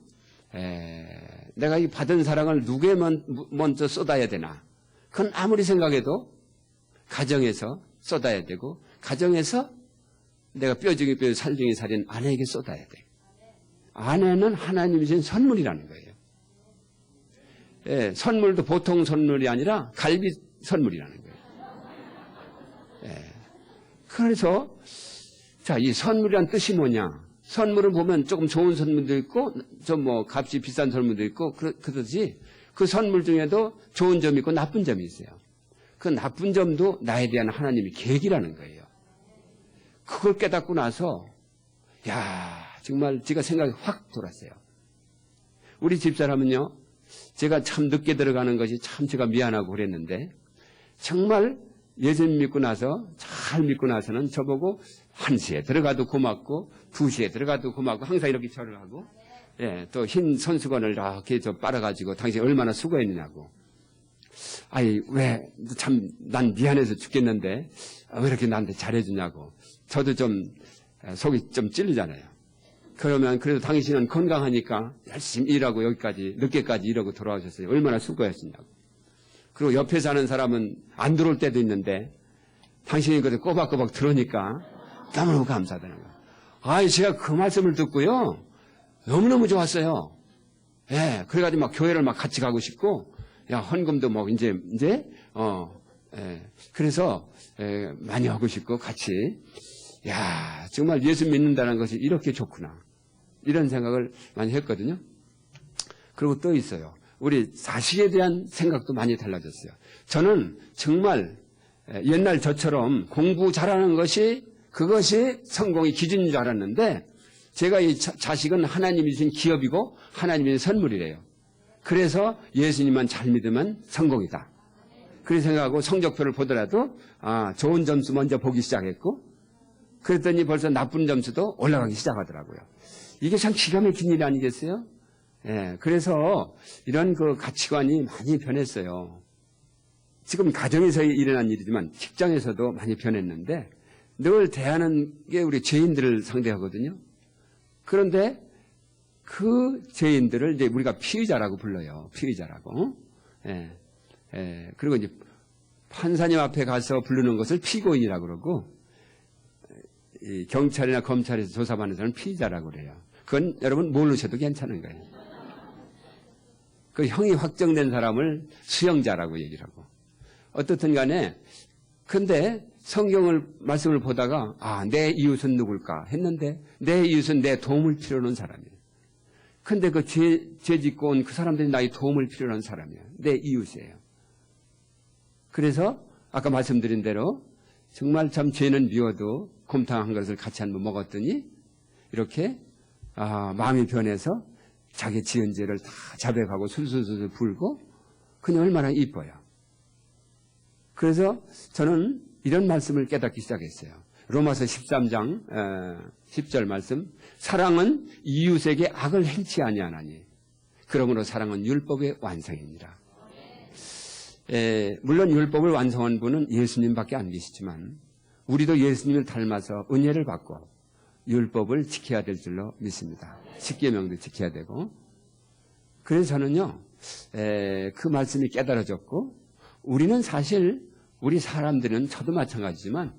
내가 이 받은 사랑을 누구에 먼저 쏟아야 되나? 그건 아무리 생각해도 가정에서 쏟아야 되고 가정에서 내가 뼈 중에 뼈 살 중에 살인 아내에게 쏟아야 돼. 아내는 하나님이 주신 선물이라는 거예요. 선물도 보통 선물이 아니라 갈비 선물이라는 거예요. 그래서 자, 이 선물이란 뜻이 뭐냐? 선물을 보면 조금 좋은 선물도 있고 좀 뭐 값이 비싼 선물도 있고 그렇듯이 그 선물 중에도 좋은 점이 있고 나쁜 점이 있어요. 그 나쁜 점도 나에 대한 하나님의 계획이라는 거예요. 그걸 깨닫고 나서 야 정말 제가 생각이 확 돌았어요. 우리 집사람은요. 제가 참 늦게 들어가는 것이 참 제가 미안하고 그랬는데 정말 예수님 믿고 나서 잘 믿고 나서는 저보고 1시에 들어가도 고맙고 2시에 들어가도 고맙고 항상 이렇게 절을 하고 또 흰 손수건을 이렇게 저 빨아가지고 당신 얼마나 수고했느냐고. 아니 왜 참 난 미안해서 죽겠는데 왜 이렇게 나한테 잘해주냐고. 저도 좀 속이 좀 찔리잖아요. 그러면 그래도 당신은 건강하니까 열심히 일하고 여기까지 늦게까지 일하고 돌아오셨어요. 얼마나 수고했었냐고. 그리고 옆에 사는 사람은 안 들어올 때도 있는데 당신이 그래도 꼬박꼬박 들어오니까 너무너무 감사하다는 거예요. 아이 제가 그 말씀을 듣고요. 너무너무 좋았어요. 그래가지고 막 교회를 막 같이 가고 싶고 야 헌금도 뭐 그래서 많이 하고 싶고 같이 야 정말 예수 믿는다는 것이 이렇게 좋구나. 이런 생각을 많이 했거든요. 그리고 또 있어요. 우리 자식에 대한 생각도 많이 달라졌어요. 저는 정말 옛날 저처럼 공부 잘하는 것이 그것이 성공의 기준인 줄 알았는데 제가 이 자식은 하나님이 주신 기업이고 하나님의 선물이래요. 그래서 예수님만 잘 믿으면 성공이다. 그렇게 생각하고 성적표를 보더라도 좋은 점수 먼저 보기 시작했고 그랬더니 벌써 나쁜 점수도 올라가기 시작하더라고요. 이게 참 기가 막힌 일 아니겠어요? 예, 그래서 이런 그 가치관이 많이 변했어요. 지금 가정에서 일어난 일이지만 직장에서도 많이 변했는데 늘 대하는 게 우리 죄인들을 상대하거든요. 그런데 그 죄인들을 이제 우리가 피의자라고 불러요. 피의자라고. 그리고 이제 판사님 앞에 가서 부르는 것을 피고인이라고 그러고 이 경찰이나 검찰에서 조사받는 사람은 피의자라고 그래요. 그건 여러분 모르셔도 괜찮은 거예요. 그 형이 확정된 사람을 수형자라고 얘기를 하고. 어떻든 간에 근데 성경을 말씀을 보다가 내 이웃은 누굴까 했는데 내 이웃은 내 도움을 필요로 하는 사람이에요. 근데 그 죄 짓고 온 그 사람들이 나의 도움을 필요로 하는 사람이에요. 내 이웃이에요. 그래서 아까 말씀드린 대로 정말 참 죄는 미워도 곰탕 한 것을 같이 한번 먹었더니 이렇게 마음이 변해서 자기 지은 죄를 다 자백하고 술술술 불고 그냥 얼마나 이뻐요. 그래서 저는 이런 말씀을 깨닫기 시작했어요. 로마서 13장 10절 말씀 사랑은 이웃에게 악을 행치 아니하나니 그러므로 사랑은 율법의 완성입니다. 물론 율법을 완성한 분은 예수님밖에 안 계시지만 우리도 예수님을 닮아서 은혜를 받고 율법을 지켜야 될 줄로 믿습니다. 십계명도 지켜야 되고 그래서 저는요 그 말씀이 깨달아졌고 우리는 사실 우리 사람들은 저도 마찬가지지만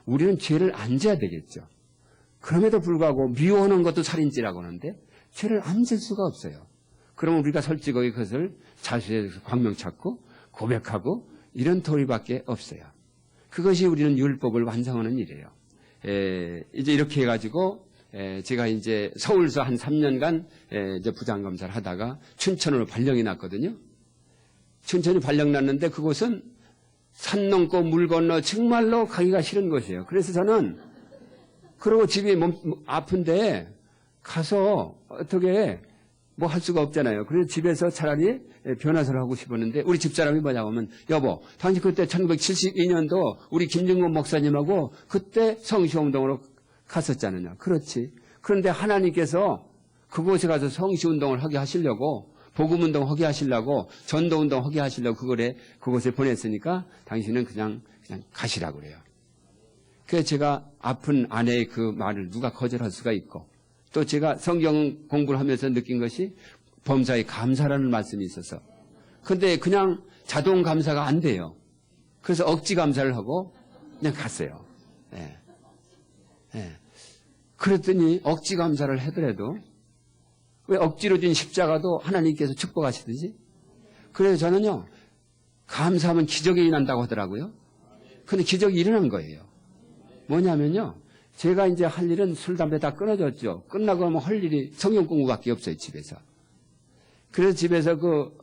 우리는 죄를 안 져야 되겠죠. 그럼에도 불구하고 미워하는 것도 살인죄라고 하는데 죄를 안 질 수가 없어요. 그러면 우리가 솔직하게 그것을 자신의 광명 찾고 고백하고 이런 도리밖에 없어요. 그것이 우리는 율법을 완성하는 일이에요. 이제 이렇게 해가지고 제가 이제 서울서 한 3년간 이제 부장검사를 하다가 춘천으로 발령이 났거든요. 춘천이 발령 났는데 그곳은 산 넘고 물 건너 정말로 가기가 싫은 곳이에요. 그래서 저는 그러고 집이 아픈데 가서 어떻게 뭐 할 수가 없잖아요. 그래서 집에서 차라리 변화를 하고 싶었는데 우리 집사람이 뭐냐고 하면 여보 당신 그때 1972년도 우리 김정근 목사님하고 그때 성시운동으로 갔었잖아요. 그렇지. 그런데 하나님께서 그곳에 가서 성시운동을 하게 하시려고 복음운동 하게 하시려고 전도운동 하게 하시려고 그곳에 보냈으니까 당신은 그냥 가시라고 그래요. 그래서 제가 아픈 아내의 그 말을 누가 거절할 수가 있고 또 제가 성경 공부를 하면서 느낀 것이 범사에 감사라는 말씀이 있어서 근데 그냥 자동 감사가 안 돼요. 그래서 억지 감사를 하고 그냥 갔어요. 그랬더니 억지 감사를 하더라도 왜 억지로 진 십자가도 하나님께서 축복하시듯이 그래서 저는요 감사하면 기적이 일어난다고 하더라고요. 근데 기적이 일어난 거예요. 뭐냐면요 제가 이제 할 일은 술, 담배 다 끊어졌죠. 끝나고 하면 할 일이 성경 공부밖에 없어요, 집에서. 그래서 집에서 그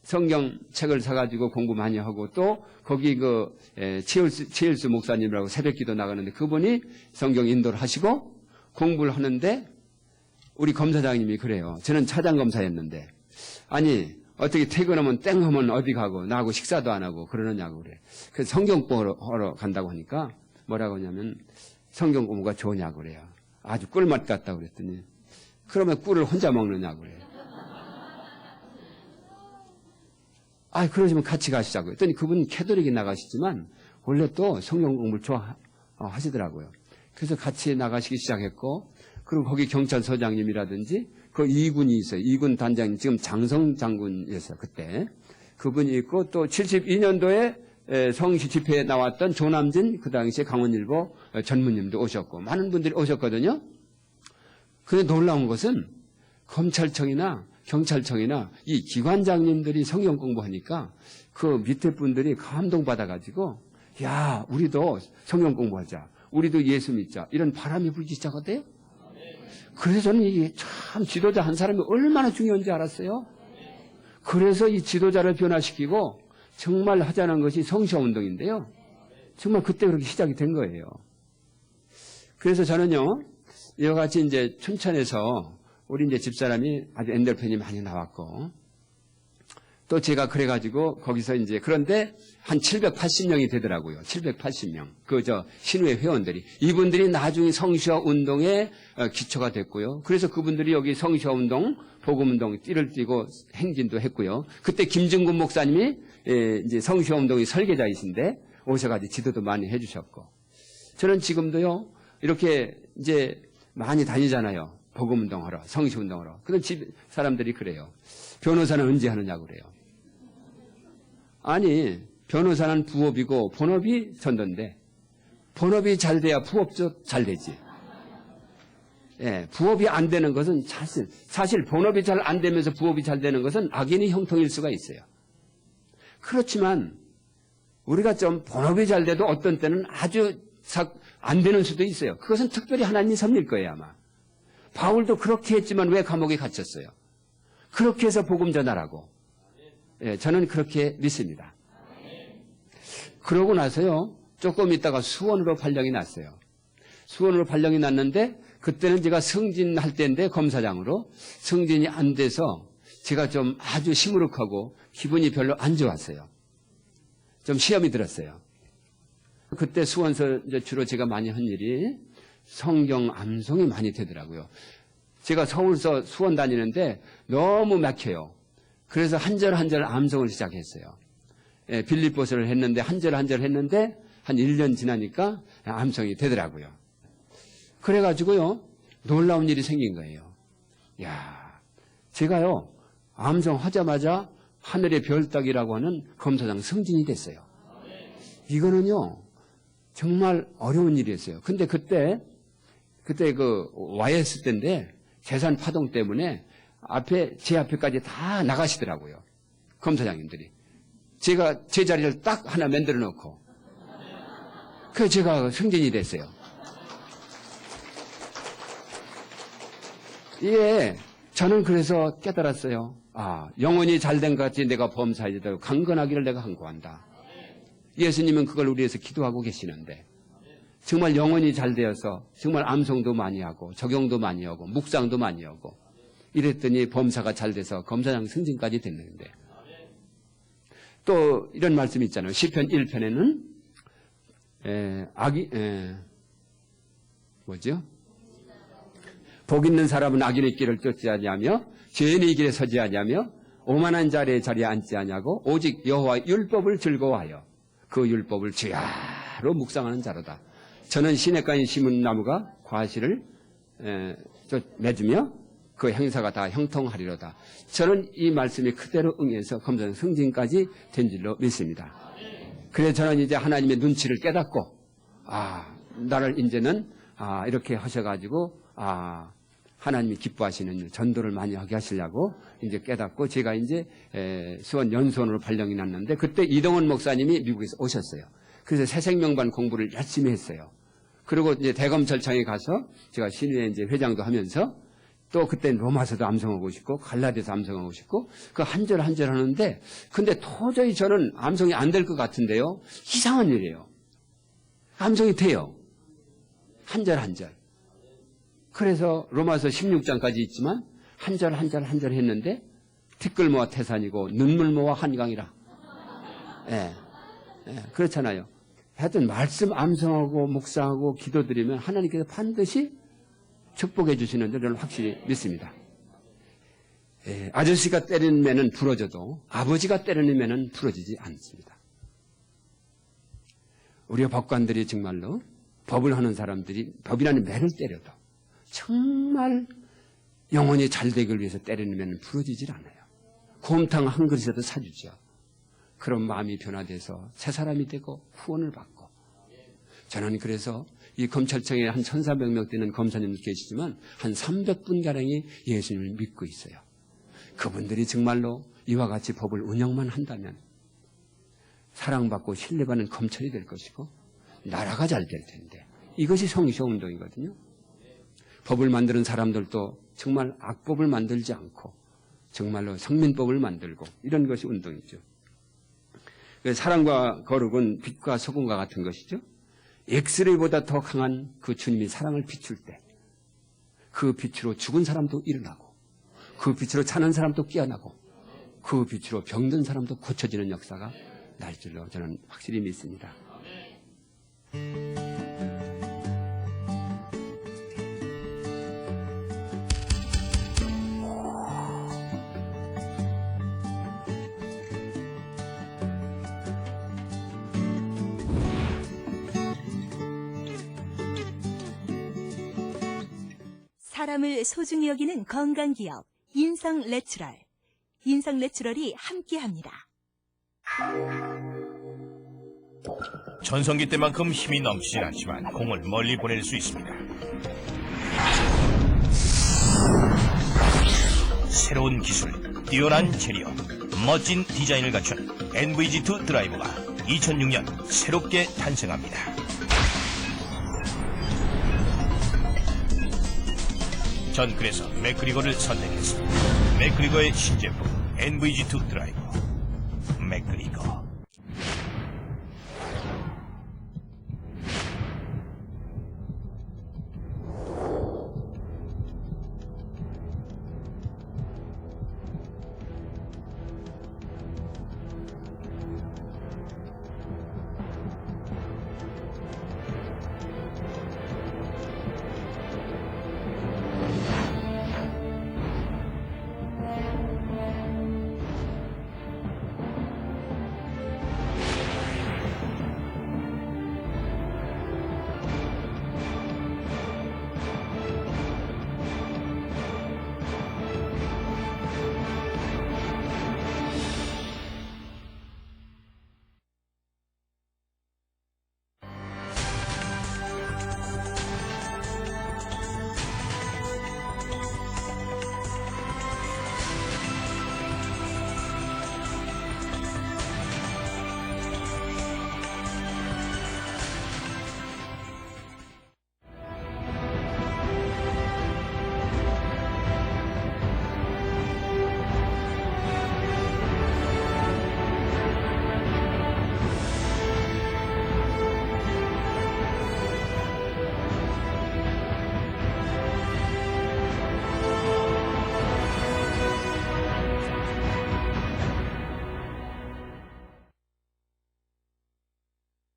성경책을 사가지고 공부 많이 하고 또 거기 그 치일수 목사님이라고 새벽 기도 나가는데 그분이 성경 인도를 하시고 공부를 하는데 우리 검사장님이 그래요. 저는 차장검사였는데 아니 어떻게 퇴근하면 땡 하면 어디 가고 나하고 식사도 안 하고 그러느냐고 그래. 그래서 성경 공부하러 간다고 하니까 뭐라고 하냐면 성경 공부가 좋으냐고 그래요. 아주 꿀맛 같다고 그랬더니 그러면 꿀을 혼자 먹느냐고 그래요. 그러시면 같이 가시자고 했더니 그분 캐톨릭이 나가시지만 원래 또 성경 공부를 좋아하시더라고요. 그래서 같이 나가시기 시작했고 그리고 거기 경찰서장님이라든지 그 2군이 있어요. 2군 단장님 지금 장성 장군이었어요. 그때. 그분이 있고 또 72년도에 성시 집회에 나왔던 조남진 그 당시에 강원일보 전무님도 오셨고 많은 분들이 오셨거든요. 그런데 놀라운 것은 검찰청이나 경찰청이나 이 기관장님들이 성경 공부하니까 그 밑에 분들이 감동받아가지고 야 우리도 성경 공부하자. 우리도 예수 믿자. 이런 바람이 불기 시작하대요. 그래서 저는 이게 참 지도자 한 사람이 얼마나 중요한지 알았어요. 그래서 이 지도자를 변화시키고 정말 하자는 것이 성시화운동인데요. 정말 그때 그렇게 시작이 된 거예요. 그래서 저는요, 이와 같이 이제 춘천에서 우리 이제 집사람이 아주 엔돌핀이 많이 나왔고, 또 제가 그래가지고 거기서 이제 그런데 한 780명이 되더라고요. 780명. 신우회 회원들이. 이분들이 나중에 성시화 운동의 기초가 됐고요. 그래서 그분들이 여기 성시화 운동, 복음 운동 띠를 띠고 행진도 했고요. 그때 김증군 목사님이 이제 성시화 운동의 설계자이신데 오셔가지고 지도도 많이 해주셨고. 저는 지금도요, 이렇게 이제 많이 다니잖아요. 복음 운동하러, 성시 운동하러. 그런 집 사람들이 그래요. 변호사는 언제 하느냐고 그래요. 아니, 변호사는 부업이고 본업이 전도인데 본업이 잘 돼야 부업도 잘 되지. 예, 부업이 안 되는 것은 사실 본업이 잘 안 되면서 부업이 잘 되는 것은 악인의 형통일 수가 있어요. 그렇지만 우리가 좀 본업이 잘 돼도 어떤 때는 아주 안 되는 수도 있어요. 그것은 특별히 하나님이 섭릴 거예요, 아마. 바울도 그렇게 했지만 왜 감옥에 갇혔어요? 그렇게 해서 복음 전하라고. 예, 저는 그렇게 믿습니다. 그러고 나서요, 조금 있다가 수원으로 발령이 났어요. 수원으로 발령이 났는데 그때는 제가 승진할 때인데 검사장으로 승진이 안 돼서 제가 좀 아주 시무룩하고 기분이 별로 안 좋았어요. 좀 시험이 들었어요. 그때 수원서 이제 주로 제가 많이 한 일이 성경 암송이 많이 되더라고요. 제가 서울서 수원 다니는데 너무 막혀요. 그래서 한 절 한 절 암송을 시작했어요. 예, 빌립보서를 했는데 한 절 한 절 했는데 한 1년 지나니까 암송이 되더라고요. 그래가지고요, 놀라운 일이 생긴 거예요. 야, 제가요, 암송하자마자 하늘의 별따기라고 하는 검사장 승진이 됐어요. 이거는요, 정말 어려운 일이었어요. 근데 그때 YS 때인데 재산 파동 때문에 제 앞에까지 다 나가시더라고요. 검사장님들이. 제가 제 자리를 딱 하나 만들어 놓고. 그래서 제가 승진이 됐어요. 예, 저는 그래서 깨달았어요. 아, 영혼이 잘된 것 같이 내가 범사에 되고 강건하기를 내가 간구한다. 예수님은 그걸 우리 위해서 기도하고 계시는데 정말 영혼이 잘 되어서 정말 암송도 많이 하고 적용도 많이 하고 묵상도 많이 하고 이랬더니 범사가 잘 돼서 검사장 승진까지 됐는데 또 이런 말씀이 있잖아요. 시편 1편에는 복 있는 사람은 악인의 길을 쫓지 아니하며 죄인의 길에 서지 아니하며 오만한 자리에 앉지 아니하고 오직 여호와의 율법을 즐거워하여 그 율법을 주야로 묵상하는 자로다. 저는 시냇가에 심은 나무가 과실을 맺으며 그 행사가 다 형통하리로다. 저는 이 말씀이 그대로 응해서 검사장 승진까지 된 줄로 믿습니다. 그래서 저는 이제 하나님의 눈치를 깨닫고 나를 이제는 이렇게 하셔가지고 하나님이 기뻐하시는 전도를 많이 하게 하시려고 이제 깨닫고 제가 이제 수원 연수원으로 발령이 났는데 그때 이동원 목사님이 미국에서 오셨어요. 그래서 새생명반 공부를 열심히 했어요. 그리고 이제 대검찰청에 가서 제가 신의회 이제 회장도 하면서 또 그때 로마서도 암송하고 싶고 갈라디아서 암송하고 싶고 그 한 절 한 절 하는데 근데 도저히 저는 암송이 안 될 것 같은데요. 이상한 일이에요. 암송이 돼요. 한 절 한 절. 그래서 로마서 16장까지 있지만 한 절 한 절 한 절 했는데 티끌 모아 태산이고 눈물 모아 한강이라. 그렇잖아요. 하여튼 말씀 암송하고 묵상하고 기도드리면 하나님께서 반드시 축복해 주시는 줄 저는 확실히 믿습니다. 아저씨가 때리는 매는 부러져도 아버지가 때리는 매는 부러지지 않습니다. 우리가 법관들이 정말로 법을 하는 사람들이 법이라는 매를 때려도 정말 영혼이 잘 되길 위해서 때리는 매는 부러지질 않아요. 곰탕 한 그릇이라도 사주죠. 그런 마음이 변화돼서 새 사람이 되고 후원을 받고 저는 그래서 이 검찰청에 한 1,400명 되는 검사님 계시지만 한 300분가량이 예수님을 믿고 있어요. 그분들이 정말로 이와 같이 법을 운영만 한다면 사랑받고 신뢰받는 검찰이 될 것이고 나라가 잘 될 텐데 이것이 성시화운동이거든요. 법을 만드는 사람들도 정말 악법을 만들지 않고 정말로 성민법을 만들고 이런 것이 운동이죠. 사랑과 거룩은 빛과 소금과 같은 것이죠. 엑스레이보다 더 강한 그 주님이 사랑을 비출 때 그 빛으로 죽은 사람도 일어나고 그 빛으로 사는 사람도 깨어나고 그 빛으로 병든 사람도 고쳐지는 역사가 날 줄로 저는 확실히 믿습니다.
사람을 소중히 여기는 건강기업 인성내추럴. 인성내추럴이 함께합니다.
전성기 때만큼 힘이 넘치진 않지만 공을 멀리 보낼 수 있습니다. 새로운 기술, 뛰어난 재료, 멋진 디자인을 갖춘 NVG2 드라이버가 2006년 새롭게 탄생합니다. 전 그래서 맥그리거를 선택했습니다. 맥그리거의 신제품 NVG2 드라이버 맥그리거.